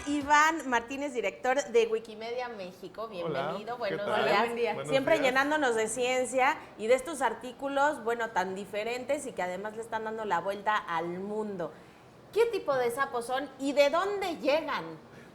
Iván Martínez, director de Wikimedia México. Bienvenido, Hola, buenos tal? días. Buen día. Buenos Siempre días. llenándonos de ciencia y de estos artículos, bueno, tan diferentes y que además le están dando la vuelta al mundo. ¿Qué tipo de sapos son y de dónde llegan?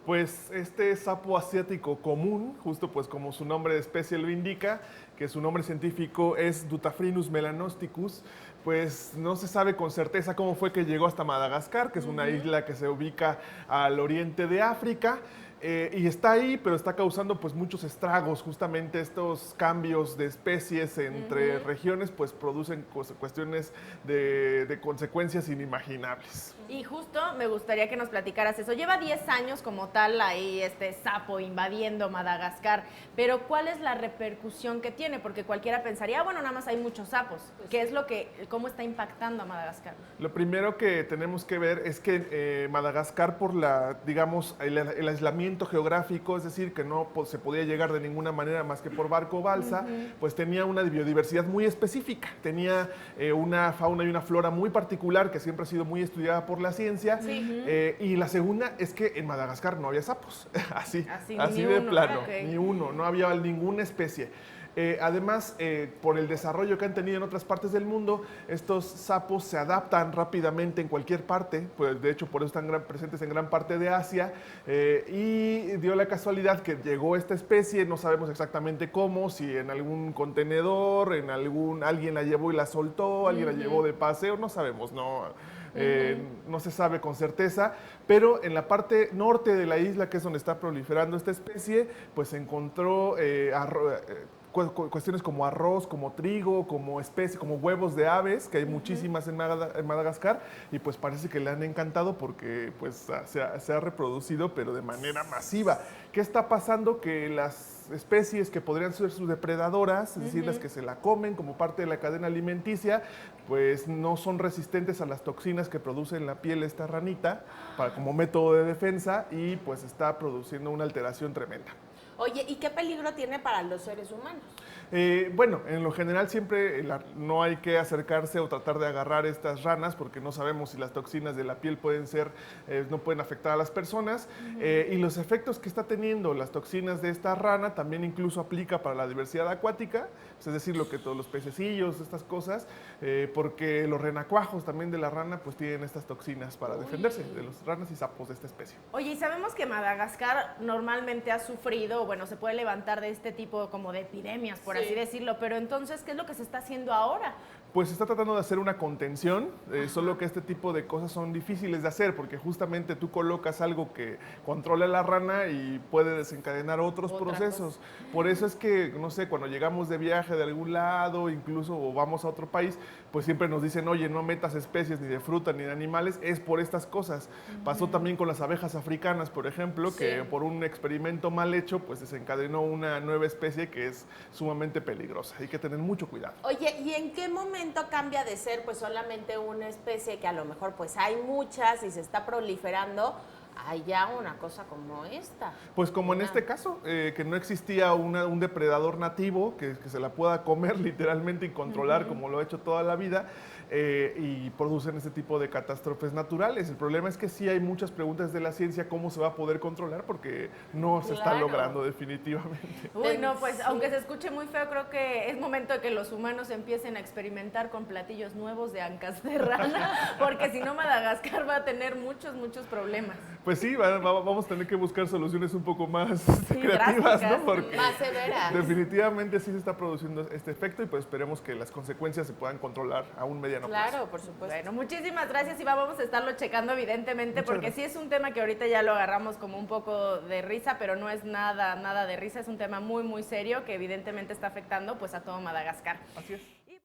Pues este sapo asiático común, justo pues como su nombre de especie lo indica, que su nombre científico es Dutaphrinus melanosticus, pues no se sabe con certeza cómo fue que llegó hasta Madagascar, que es una isla que se ubica al oriente de África. Y está ahí, pero está causando pues muchos estragos. Justamente estos cambios de especies entre regiones pues producen cuestiones de consecuencias inimaginables. Y justo me gustaría que nos platicaras eso. Lleva 10 años como tal ahí este sapo invadiendo Madagascar, pero ¿cuál es la repercusión que tiene? Porque cualquiera pensaría, bueno, nada más hay muchos sapos. ¿Cómo está impactando a Madagascar? Lo primero que tenemos que ver es que Madagascar, por digamos, el aislamiento geográfico, es decir, que no se podía llegar de ninguna manera más que por barco o balsa, pues tenía una biodiversidad muy específica, tenía una fauna y una flora muy particular que siempre ha sido muy estudiada por la ciencia. Y la segunda es que en Madagascar no había sapos, así de uno, plano, okay. ni uno, no había ninguna especie. Además, por el desarrollo que han tenido en otras partes del mundo, estos sapos se adaptan rápidamente en cualquier parte, pues de hecho por eso están presentes en gran parte de Asia, y dio la casualidad que llegó esta especie, no sabemos exactamente cómo, si en algún contenedor, alguien la llevó y la soltó, alguien la llevó de paseo, no sabemos, no se sabe con certeza, pero en la parte norte de la isla, que es donde está proliferando esta especie, pues se encontró cuestiones como arroz, como trigo, como especies, como huevos de aves, que hay muchísimas en Madagascar, y pues parece que le han encantado porque pues se ha reproducido, pero de manera masiva. ¿Qué está pasando? Que las especies que podrían ser sus depredadoras, es decir, las que se la comen como parte de la cadena alimenticia, pues no son resistentes a las toxinas que produce en la piel esta ranita como método de defensa, y pues está produciendo una alteración tremenda. Oye, ¿y qué peligro tiene para los seres humanos? Bueno, en lo general siempre no hay que acercarse o tratar de agarrar estas ranas porque no sabemos si las toxinas de la piel no pueden afectar a las personas, y los efectos que está teniendo las toxinas de esta rana también incluso aplica para la diversidad acuática, es decir, todos los pececillos, estas cosas, porque los renacuajos también de la rana pues tienen estas toxinas para defenderse de los ranas y sapos de esta especie. Oye, y sabemos que Madagascar normalmente ha sufrido, bueno, se puede levantar de este tipo como de epidemias, por así decirlo, pero entonces, ¿qué es lo que se está haciendo ahora? Pues se está tratando de hacer una contención, solo que este tipo de cosas son difíciles de hacer porque justamente tú colocas algo que controla la rana y puede desencadenar otros procesos. Por eso es que, no sé, cuando llegamos de viaje de algún lado, incluso o vamos a otro país, pues siempre nos dicen, oye, no metas especies ni de fruta ni de animales, es por estas cosas. Pasó también con las abejas africanas, por ejemplo, que por un experimento mal hecho, pues desencadenó una nueva especie que es sumamente peligrosa. Hay que tener mucho cuidado. Oye, ¿y en qué momento cambia de ser pues solamente una especie que a lo mejor pues hay muchas y se está proliferando a ya una cosa como esta? Pues como en este caso, que no existía un depredador nativo que se la pueda comer literalmente y controlar como lo ha hecho toda la vida, y producen este tipo de catástrofes naturales. El problema es que sí hay muchas preguntas de la ciencia cómo se va a poder controlar porque no se está logrando definitivamente. Uy, no, pues aunque se escuche muy feo, creo que es momento de que los humanos empiecen a experimentar con platillos nuevos de ancas de rana, porque si no Madagascar va a tener muchos problemas. Pues sí, vamos a tener que buscar soluciones un poco más creativas, drásticas, ¿no? Porque más severas. definitivamente sí se está produciendo este efecto y pues esperemos que las consecuencias se puedan controlar a un mediano plazo. Claro, por supuesto. Bueno, muchísimas gracias, Iván. Vamos a estarlo checando evidentemente, Muchas porque gracias. sí es un tema que ahorita ya lo agarramos como un poco de risa, pero no es nada de risa, es un tema muy serio que evidentemente está afectando pues a todo Madagascar. Así es.